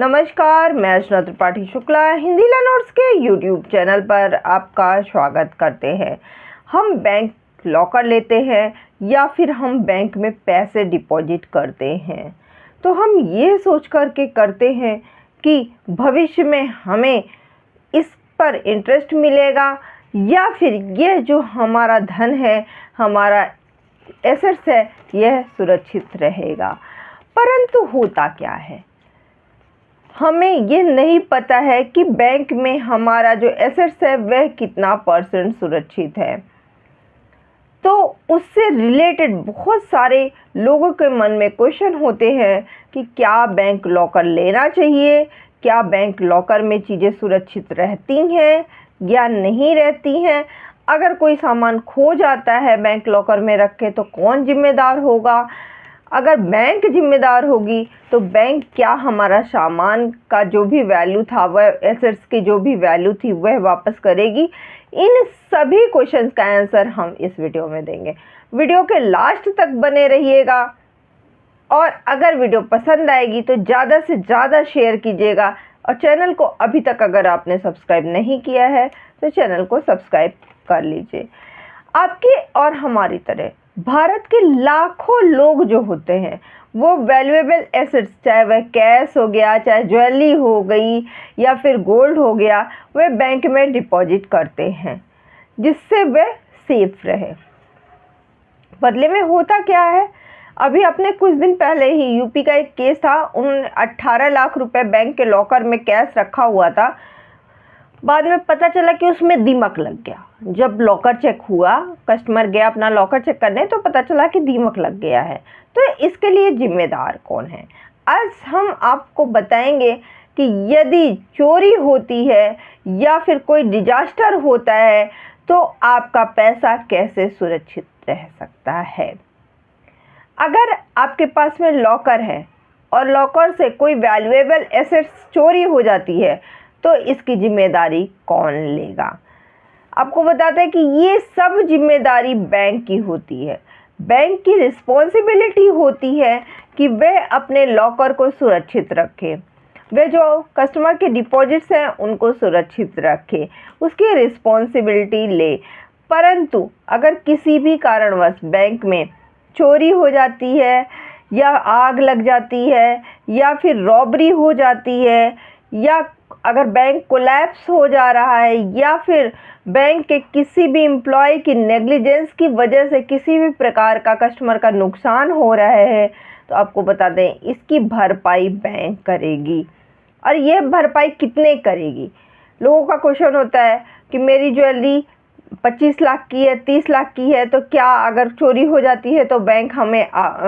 नमस्कार, मैं अर्चना त्रिपाठी शुक्ला हिंदी लर्नर्स के यूट्यूब चैनल पर आपका स्वागत करते हैं। हम बैंक लॉकर लेते हैं या फिर हम बैंक में पैसे डिपॉजिट करते हैं, तो हम ये सोच कर के करते हैं कि भविष्य में हमें इस पर इंटरेस्ट मिलेगा या फिर ये जो हमारा धन है, हमारा एसेट्स है, यह सुरक्षित रहेगा। परंतु होता क्या है, हमें ये नहीं पता है कि बैंक में हमारा जो एसेट्स है वह कितना % सुरक्षित है। तो उससे रिलेटेड बहुत सारे लोगों के मन में क्वेश्चन होते हैं कि क्या बैंक लॉकर लेना चाहिए, क्या बैंक लॉकर में चीज़ें सुरक्षित रहती हैं या नहीं रहती हैं। अगर कोई सामान खो जाता है बैंक लॉकर में रख के तो कौन जिम्मेदार होगा। अगर बैंक जिम्मेदार होगी तो बैंक क्या हमारा सामान का जो भी वैल्यू था, वह एसेट्स की जो भी वैल्यू थी वह वापस करेगी। इन सभी क्वेश्चंस का आंसर हम इस वीडियो में देंगे। वीडियो के लास्ट तक बने रहिएगा और अगर वीडियो पसंद आएगी तो ज़्यादा से ज़्यादा शेयर कीजिएगा और चैनल को अभी तक अगर आपने सब्सक्राइब नहीं किया है तो चैनल को सब्सक्राइब कर लीजिए। आपके और हमारी तरह भारत के लाखों लोग जो होते हैं वो वैल्यूएबल एसेट्स, चाहे वह कैश हो गया, चाहे ज्वेलरी हो गई या फिर गोल्ड हो गया, वह बैंक में डिपॉजिट करते हैं जिससे वह सेफ रहे। बदले में होता क्या है, अभी अपने कुछ दिन पहले ही यूपी का एक केस था। उन 18 लाख रुपए बैंक के लॉकर में कैश रखा हुआ था। बाद में पता चला कि उसमें दीमक लग गया। जब लॉकर चेक हुआ, कस्टमर गया अपना लॉकर चेक करने, तो पता चला कि दीमक लग गया है। तो इसके लिए जिम्मेदार कौन है, आज हम आपको बताएंगे कि यदि चोरी होती है या फिर कोई डिजास्टर होता है तो आपका पैसा कैसे सुरक्षित रह सकता है। अगर आपके पास में लॉकर है और लॉकर से कोई वैल्यूएबल एसेट्स चोरी हो जाती है तो इसकी जिम्मेदारी कौन लेगा। आपको बताते हैं कि ये सब जिम्मेदारी बैंक की होती है। बैंक की रिस्पॉन्सिबिलिटी होती है कि वह अपने लॉकर को सुरक्षित रखे, वे जो कस्टमर के डिपॉजिट्स हैं उनको सुरक्षित रखे, उसकी रिस्पॉन्सिबिलिटी ले। परंतु अगर किसी भी कारणवश बैंक में चोरी हो जाती है या आग लग जाती है या फिर रॉबरी हो जाती है या अगर बैंक कोलैप्स हो जा रहा है या फिर बैंक के किसी भी एम्प्लॉय की नेग्लिजेंस की वजह से किसी भी प्रकार का कस्टमर का नुकसान हो रहा है, तो आपको बता दें इसकी भरपाई बैंक करेगी। और यह भरपाई कितने करेगी। लोगों का क्वेश्चन होता है कि मेरी ज्वेलरी 25 लाख की है, 30 लाख की है, तो क्या अगर चोरी हो जाती है तो बैंक हमें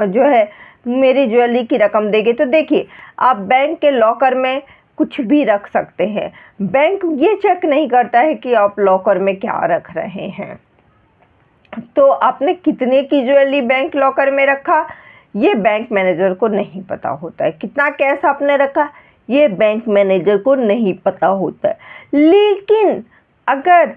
जो है मेरी ज्वेलरी की रकम देगी। तो देखिए, आप बैंक के लॉकर में कुछ भी रख सकते हैं। बैंक ये चेक नहीं करता है कि आप लॉकर में क्या रख रहे हैं। तो आपने कितने की ज्वेलरी बैंक लॉकर में रखा, ये बैंक मैनेजर को नहीं पता होता है। कितना कैश आपने रखा, ये बैंक मैनेजर को नहीं पता होता है। लेकिन अगर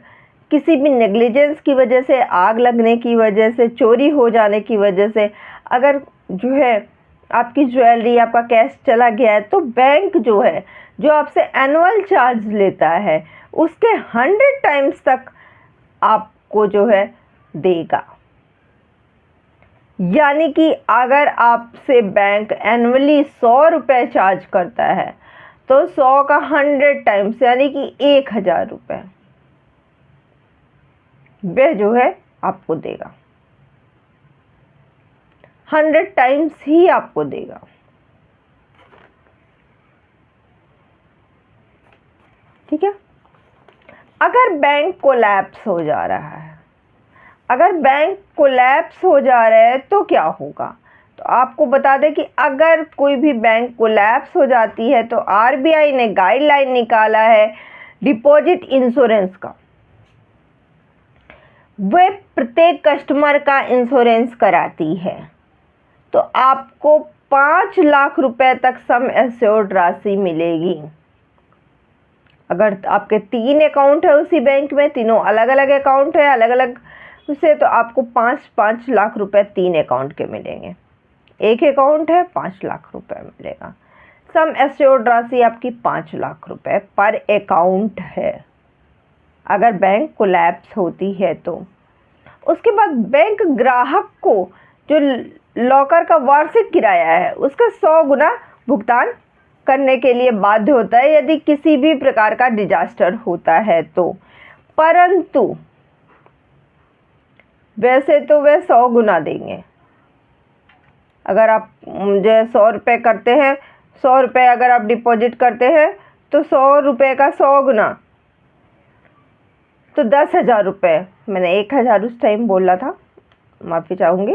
किसी भी नेग्लिजेंस की वजह से, आग लगने की वजह से, चोरी हो जाने की वजह से अगर जो है आपकी ज्वेलरी, आपका कैश चला गया है, तो बैंक जो है जो आपसे एनुअल चार्ज लेता है उसके 100 टाइम्स तक आपको जो है देगा। यानी कि अगर आपसे बैंक एनुअली 100 रुपये चार्ज करता है तो 100 का 100 टाइम्स यानी कि 1000 रुपये वह जो है आपको देगा। 100 टाइम्स ही आपको देगा। ठीक है। अगर बैंक कोलैप्स हो जा रहा है, अगर बैंक कोलैप्स हो जा रहा है तो क्या होगा। तो आपको बता दें कि अगर कोई भी बैंक कोलैप्स हो जाती है तो आरबीआई ने गाइडलाइन निकाला है डिपॉजिट इंश्योरेंस का। वे प्रत्येक कस्टमर का इंश्योरेंस कराती है। तो आपको 5 लाख रुपए तक सम एश्योर्ड राशि मिलेगी। अगर आपके 3 अकाउंट है उसी बैंक में, तीनों अलग अलग अकाउंट है, अलग अलग उसे, तो आपको 5-5 लाख रुपए 3 अकाउंट के मिलेंगे। एक अकाउंट है 5 लाख रुपए मिलेगा। सम एश्योर्ड राशि आपकी 5 लाख रुपए पर अकाउंट है अगर बैंक कोलैप्स होती है तो। उसके बाद बैंक ग्राहक को जो लॉकर का वार्षिक किराया है उसका 100 गुना भुगतान करने के लिए बाध्य होता है यदि किसी भी प्रकार का डिजास्टर होता है तो। परंतु वैसे तो वे 100 गुना देंगे। अगर आप जो 100 रुपये करते हैं, 100 रुपये अगर आप डिपॉजिट करते हैं तो 100 रुपये का 100 गुना तो 10,000 रुपये, मैंने 1,000 उस टाइम बोला था, माफ़ी चाहूँगी,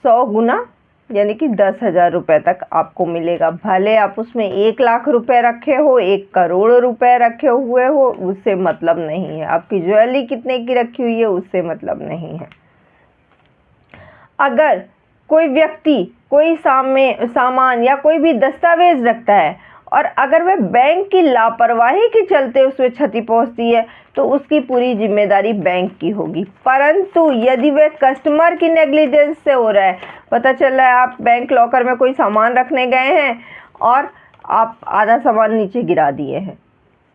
100 गुना यानी कि 10,000 रुपये तक आपको मिलेगा। भले आप उसमें 1 लाख रुपए रखे हो, 1 करोड़ रुपए रखे हुए हो, उससे मतलब नहीं है। आपकी ज्वेलरी कितने की रखी हुई है उससे मतलब नहीं है। अगर कोई व्यक्ति कोई सामान या कोई भी दस्तावेज रखता है और अगर वह बैंक की लापरवाही के चलते उसमें क्षति पहुंचती है तो उसकी पूरी जिम्मेदारी बैंक की होगी। परंतु यदि वह कस्टमर की नेग्लिजेंस से हो रहा है, पता चल रहा है आप बैंक लॉकर में कोई सामान रखने गए हैं और आप आधा सामान नीचे गिरा दिए हैं,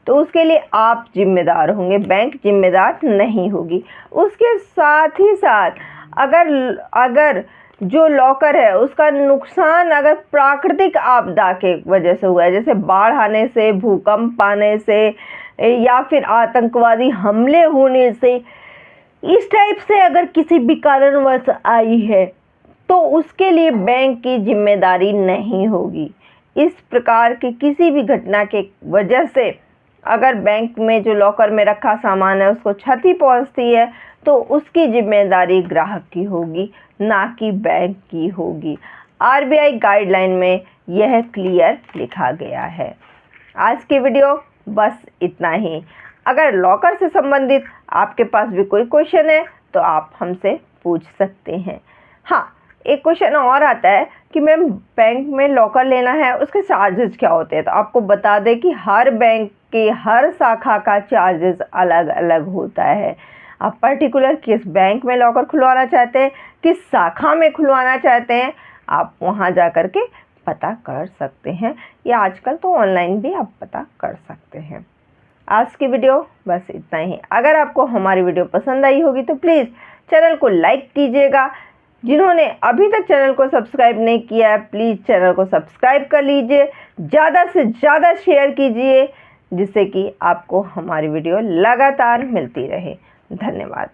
तो उसके लिए आप जिम्मेदार होंगे, बैंक जिम्मेदार नहीं होगी। उसके साथ ही साथ अगर जो लॉकर है उसका नुकसान अगर प्राकृतिक आपदा के वजह से हुआ है, जैसे बाढ़ आने से, भूकंप आने से या फिर आतंकवादी हमले होने से, इस टाइप से अगर किसी भी कारणवश आई है तो उसके लिए बैंक की जिम्मेदारी नहीं होगी। इस प्रकार की किसी भी घटना के वजह से अगर बैंक में जो लॉकर में रखा सामान है उसको क्षति पहुंचती है तो उसकी जिम्मेदारी ग्राहक की होगी, ना कि बैंक की होगी। आरबीआई गाइडलाइन में यह क्लियर लिखा गया है। आज की वीडियो बस इतना ही। अगर लॉकर से संबंधित आपके पास भी कोई क्वेश्चन है तो आप हमसे पूछ सकते हैं। हाँ, एक क्वेश्चन और आता है कि मैम बैंक में लॉकर लेना है उसके चार्जेस क्या होते हैं। तो आपको बता दें कि हर बैंक के हर शाखा का चार्जेस अलग अलग होता है। आप पर्टिकुलर किस बैंक में लॉकर खुलवाना चाहते हैं, किस शाखा में खुलवाना चाहते हैं, आप वहां जा कर के पता कर सकते हैं, या आजकल तो ऑनलाइन भी आप पता कर सकते हैं। आज की वीडियो बस इतना ही। अगर आपको हमारी वीडियो पसंद आई होगी तो प्लीज़ चैनल को लाइक कीजिएगा। जिन्होंने अभी तक चैनल को सब्सक्राइब नहीं किया है प्लीज़ चैनल को सब्सक्राइब कर लीजिए, ज़्यादा से ज़्यादा शेयर कीजिए जिससे कि आपको हमारी वीडियो लगातार मिलती रहे। धन्यवाद।